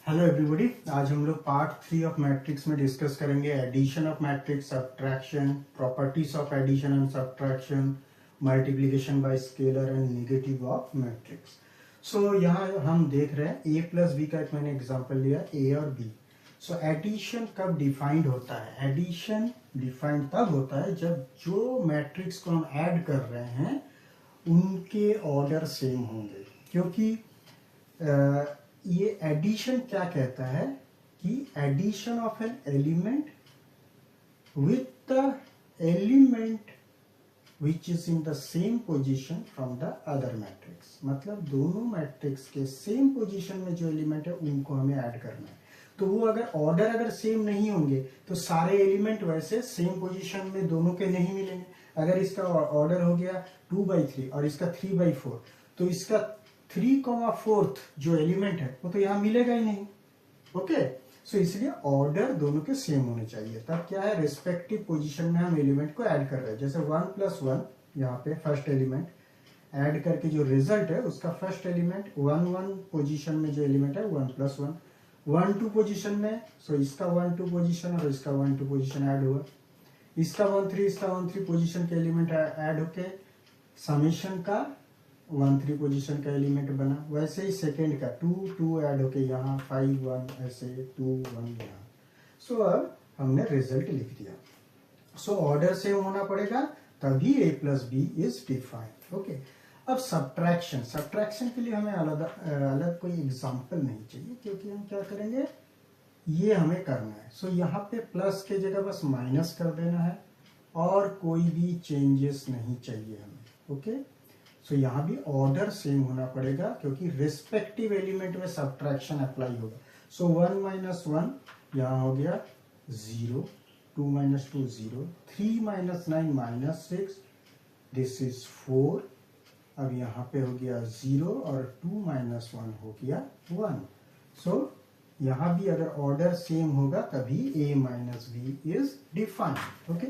Hello everybody. आज हम लोग पार्ट 3 ऑफ मैट्रिक्स में डिस्कस करेंगे addition of matrix, subtraction, properties of addition and subtraction, multiplication by scalar and negative of matrix. So यहाँ हम देख रहे हैं a प्लस बी का एक मैंने एग्जांपल लिया, a और b। सो एडिशन कब डिफाइंड होता है? एडिशन डिफाइंड तब होता है जब जो मैट्रिक्स को हम ऐड कर रहे हैं उनके ऑर्डर सेम होंगे, क्योंकि ये एडिशन क्या कहता है कि addition of an element with the element which is in the same position from the other matrix. मतलब दोनों मैट्रिक्स के सेम पोजीशन में जो एलिमेंट है उनको हमें ऐड करना है। तो वो अगर ऑर्डर सेम नहीं होंगे तो सारे एलिमेंट वैसे सेम पोजीशन में दोनों के नहीं मिलेंगे। अगर इसका ऑर्डर हो गया 2/3 और इसका 3/4, तो इसका 3,4 जो एलिमेंट है वो तो यहाँ मिलेगा ही नहीं। ओके, सो इसलिए ऑर्डर दोनों के सेम होने चाहिए। तब क्या है, रेस्पेक्टिव पोजीशन में हम एलिमेंट को ऐड कर रहे हैं। जैसे 1 + 1 यहाँ पे फर्स्ट एलिमेंट ऐड करके जो रिजल्ट है उसका फर्स्ट एलिमेंट 1 पोजीशन में जो एलिमेंट है 1 + 1, 1 2 पोजीशन में, सो इसका 1 2 पोजीशन और इसका 1 2 पोजीशन ऐड हुआ। इसका 1 3 इसका 1 3 पोजीशन के एलिमेंट ऐड होके समेशन का 1 3 पोजीशन का एलिमेंट बना। वैसे ही सेकेंड का 2 2 ऐड होके यहाँ 5 1 ऐसे 2 1 यहाँ। सो अब हमने रिजल्ट लिख दिया। सो ऑर्डर सेम होना पड़ेगा तभी a + b is defined. Okay, अब सब्ट्रैक्शन के लिए हमें अलग कोई एग्जांपल नहीं चाहिए, क्योंकि हम क्या करेंगे, ये हमें करना है। सो यहाँ पे प्लस के जगह बस माइनस कर देना है और कोई भी चेंजेस नहीं चाहिए हमें। ओके, सो यहाँ भी ऑर्डर सेम होना पड़ेगा, क्योंकि रिस्पेक्टिव एलिमेंट में सब्ट्रैक्शन अप्लाई होगा। सो 1 - 1 यहाँ हो गया 0, 2 - 2 0, 3 - 9 -6, दिस इज 4। अब यहाँ पे हो गया 0 और 2 - 1 हो गया 1। सो यहाँ भी अगर ऑर्डर सेम होगा तभी a - b is defined. Okay,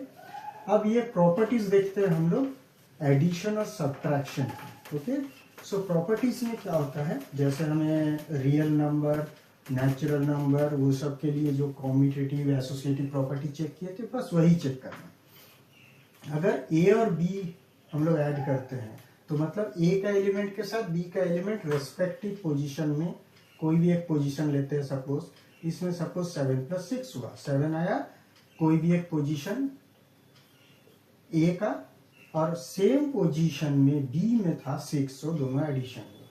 अब ये प्रॉपर्टीज देखते हैं हम लोग एडिशन और सब्ट्रैक्शन। ओके, सो प्रॉपर्टीज में क्या होता है, जैसे हमें रियल नंबर, नेचुरल नंबर, वो सब के लिए जो कॉम्यूटेटिव एसोसिएटिव प्रॉपर्टी चेक किए थे, बस वही चेक करना। अगर a और b हम लोग ऐड करते हैं तो मतलब a का एलिमेंट के साथ b का एलिमेंट रेस्पेक्टिव पोजीशन में कोई भी एक पोजीशन लेते हैं। सपोज इसमें 7 + 6 हुआ, 7 आया, कोई भी एक पोजीशन a का, और सेम पोजीशन में b में था 6, सो दोनों एडिशन हुआ।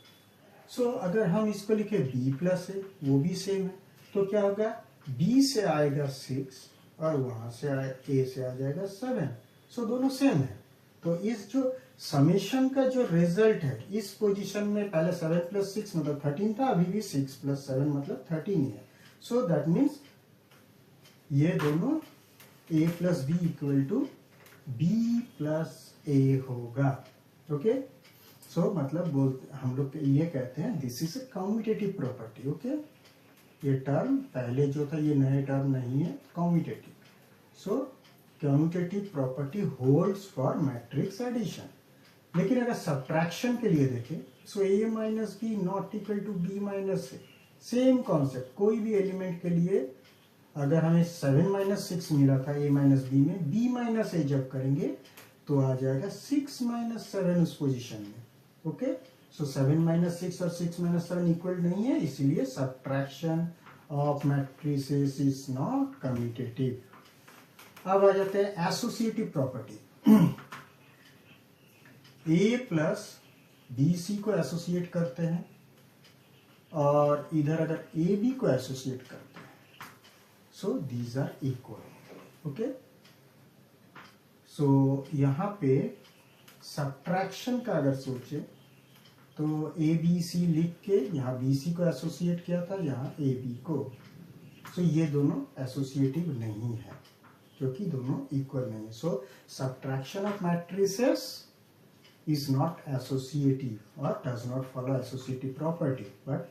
सो अगर हम इसको लिखे b + a, वो भी सेम है, तो क्या होगा, b से आएगा 6 और वहां से a से आ जाएगा 7, सो दोनों सेम है। तो इस जो समेशन का जो रिजल्ट है, इस पोजीशन में पहले 7 + 6 मतलब 13 था, अभी भी 6 + 7 मतलब 13 ही है। सो दैट मीन्स ये दोनों a + b = b + a होगा। ओके, सो मतलब हम लोग ये कहते हैं this is a commutative property. Okay, ये टर्म पहले जो था ये नए टर्म नहीं है, commutative. So commutative property holds for matrix addition. लेकिन अगर सब्ट्रैक्शन के लिए देखें, so a - b not equal to b - a, same concept. कोई भी एलिमेंट के लिए अगर हमें 7 - 6 मिला था a - b में, b - a जब करेंगे तो आ जाएगा 6 - 7 उस पोजीशन में। ओके, सो 7 - 6 और 6 - 7 इक्वल नहीं है, इसीलिए subtraction of matrices is not commutative. अब आ जाते हैं एसोसिएटिव प्रॉपर्टी। a + bc को एसोसिएट करते हैं और इधर अगर ab को एसोसिएट करते हैं, so these are equal. Okay, so यहाँ पे सब्ट्रैक्शन का अगर सोचे तो abc लिख के यहाँ bc को एसोसिएट किया था, यहाँ ab को। सो ये दोनों एसोसिएटिव नहीं है, क्योंकि दोनों इक्वल नहीं है। So subtraction of matrices is not associative or does not follow associative property, but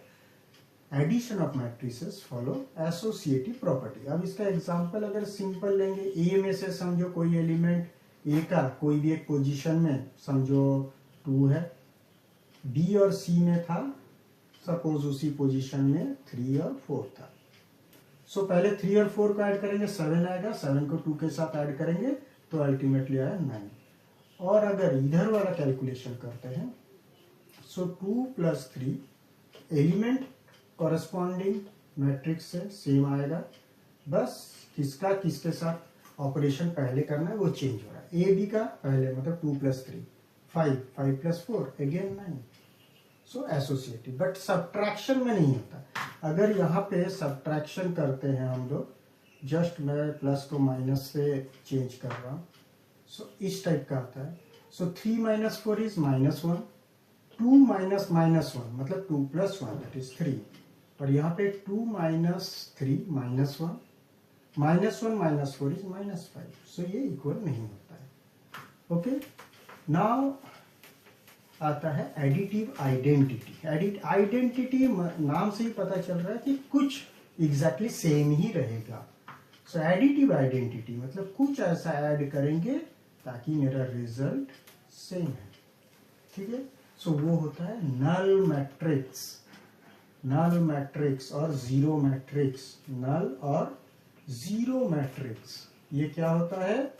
addition of matrices follow associative property। अब इसका एग्जांपल अगर सिंपल लेंगे, a में से समझो कोई एलिमेंट a का कोई भी एक पोजीशन में समझो 2 है, b और c में था सपोज उसी पोजीशन में 3 और 4 था। सो पहले 3 और 4 को ऐड करेंगे 7 आएगा, 7 को 2 के साथ ऐड करेंगे तो अल्टीमेटली आया 9। और अगर इधर वाला कैलकुलेशन करते हैं सो 2 + 3 एलिमेंट कॉरेस्पॉन्डिंग मैट्रिक्स से सेम आएगा, बस किसका किसके साथ ऑपरेशन पहले करना है वो चेंज हो रहा है। ए बी का पहले मतलब 2 + 3 5, 5 + 4 again 9। So associative, but subtraction में नहीं होता। अगर यहाँ पे सब्ट्रैक्शन करते हैं हम लोग, जस्ट मैं प्लस को माइनस से चेंज कर रहा हूँ, सो इस टाइप का आता है। सो 3 - 4 इज -1, 2 - -1 मतलब 2 + 1 दैट इज 3, और यहाँ पे 2 - 3 -1, -1 - 4 इज -5। सो ये इक्वल नहीं होता है। ओके, नाउ आता है एडिटिव आइडेंटिटी। आइडेंटिटी नाम से ही पता चल रहा है कि कुछ एग्जैक्टली सेम ही रहेगा। सो एडिटिव आइडेंटिटी मतलब कुछ ऐसा ऐड करेंगे ताकि मेरा रिजल्ट सेम है। ठीक है, सो वो होता है नल मैट्रिक्स। नल मैट्रिक्स और जीरो मैट्रिक्स, नल और जीरो मैट्रिक्स, ये क्या होता है?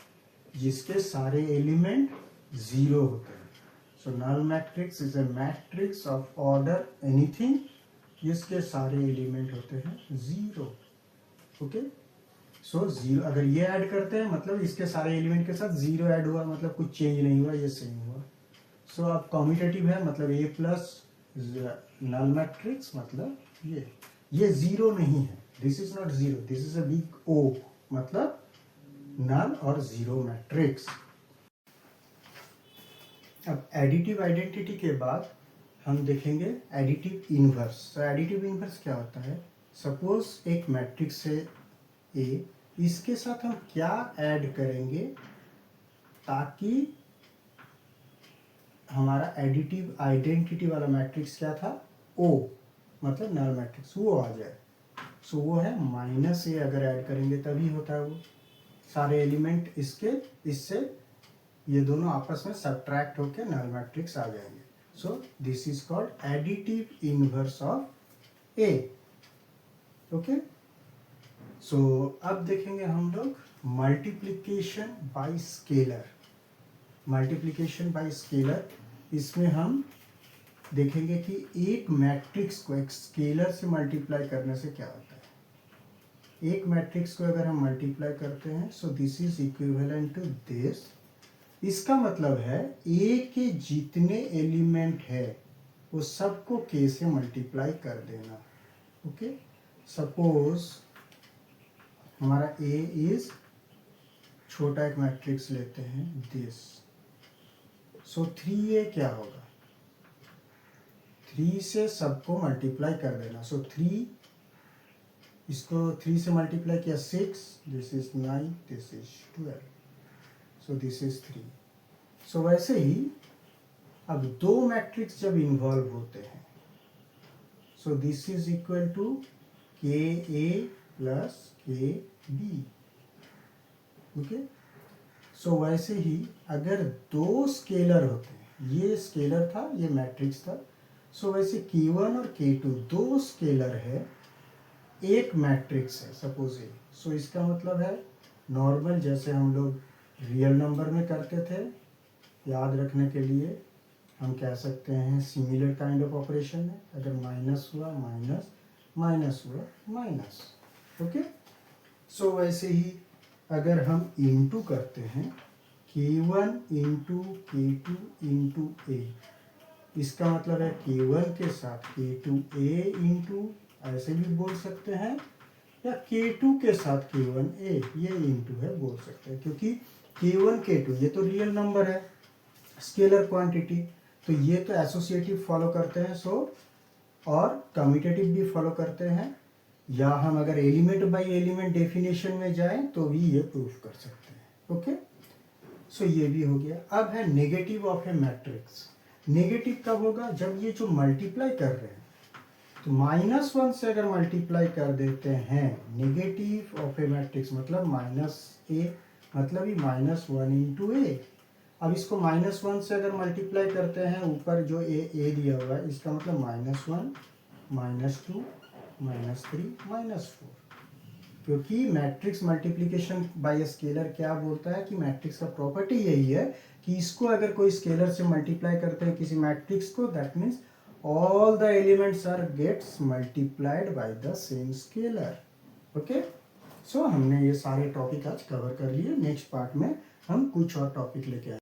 जिसके सारे एलिमेंट जीरो होते हैं। So null matrix is a matrix of order anything जिसके सारे एलिमेंट होते हैं जीरो। ओके, सो जीरो अगर ये ऐड करते हैं मतलब इसके सारे एलिमेंट के साथ जीरो ऐड हुआ, मतलब कुछ चेंज नहीं हुआ, ये सेम हुआ। सो अब कॉम्यूटेटिव है मतलब ए प्लस नल मैट्रिक्स, मतलब ये जीरो नहीं है, this is not zero, this is a big O, मतलब नल और जीरो मैट्रिक्स। अब एडिटिव आइडेंटिटी के बाद हम देखेंगे एडिटिव इनवर्स। तो एडिटिव इनवर्स क्या होता है? सपोज एक मैट्रिक्स है ए, इसके साथ हम क्या ऐड करेंगे ताकि हमारा एडिटिव आइडेंटिटी वाला मैट्रिक्स क्या था? ओ, मतलब नल मैट्रिक्स, वो आ जाए। सो वो है -a, अगर ऐड करेंगे तभी होता है वो। सारे एलिमेंट इससे ये दोनों आपस में सब्ट्रैक्ट होकर नल मैट्रिक्स आ जाएंगे। So this is called additive inverse of A. Okay, so अब देखेंगे हम लोग multiplication by scalar. Multiplication by scalar, इसमें हम देखेंगे कि एक मैट्रिक्स को एक स्केलर से मल्टीप्लाई करने से क्या होता है। एक मैट्रिक्स को अगर हम मल्टीप्लाई करते हैं so this is equivalent to this. इसका मतलब है ए के जितने एलिमेंट है वो सबको के से मल्टीप्लाई कर देना। ओके, सपोज हमारा ए इज छोटा एक मैट्रिक्स लेते हैं दिस। सो 3a क्या होगा? 3 से सबको मल्टीप्लाई कर देना। सो 3, इसको 3 से मल्टीप्लाई किया 6, this is 9, this is 12, so this is 3। So वैसे ही अब दो मैट्रिक्स जब इन्वॉल्व होते हैं so this is equal to K A plus K B. Okay, so वैसे ही अगर दो स्केलर होते हैं, ये स्केलर था, ये मैट्रिक्स था, सो वैसे K1 और K2 दो स्केलर है, एक मैट्रिक्स है सपोज ए। सो इसका मतलब है नॉर्मल जैसे हम लोग रियल नंबर में करते थे, याद रखने के लिए हम कह सकते हैं सिमिलर काइंड ऑफ ऑपरेशन है। अगर माइनस हुआ माइनस, माइनस हुआ माइनस। ओके, सो वैसे ही अगर हम इनटू करते हैं K1 इंटू K2 इंटू ए, इसका मतलब है K1 के साथ K2a इंटू, ऐसे भी बोल सकते हैं, या K2 के साथ K1a, ये इंटू है बोल सकते हैं, क्योंकि K1 K2 ये तो रियल नंबर है, स्केलर क्वांटिटी, तो ये तो एसोसिएटिव फॉलो करते हैं। सो और कम्यूटेटिव भी फॉलो करते हैं, या हम अगर एलिमेंट बाय एलिमेंट डेफिनेशन में जाएं तो भी ये प्रूफ कर सकते हैं। ओके, सो ये भी हो गया। अब है negative of A matrix. Negative कब होगा? जब ये जो मल्टीप्लाई कर रहे हैं तो -1 से अगर मल्टीप्लाई कर देते हैं, नेगेटिव ऑफ ए मैट्रिक्स मतलब -a, मतलब ही -1 इंटू ए। अब इसको -1 से अगर मल्टीप्लाई करते हैं, ऊपर जो ए दिया हुआ है, इसका मतलब -1 -2 -3 -4, क्योंकि मैट्रिक्स मल्टीप्लिकेशन बाय स्केलर क्या बोलता है कि मैट्रिक्स का प्रॉपर्टी यही है कि इसको अगर कोई स्केलर से मल्टीप्लाई करते हैं किसी मैट्रिक्स को, that means all the elements are gets multiplied by the same scalar. Okay, so हमने ये सारे टॉपिक आज कवर कर लिए। नेक्स्ट पार्ट में हम कुछ और टॉपिक लेके आए।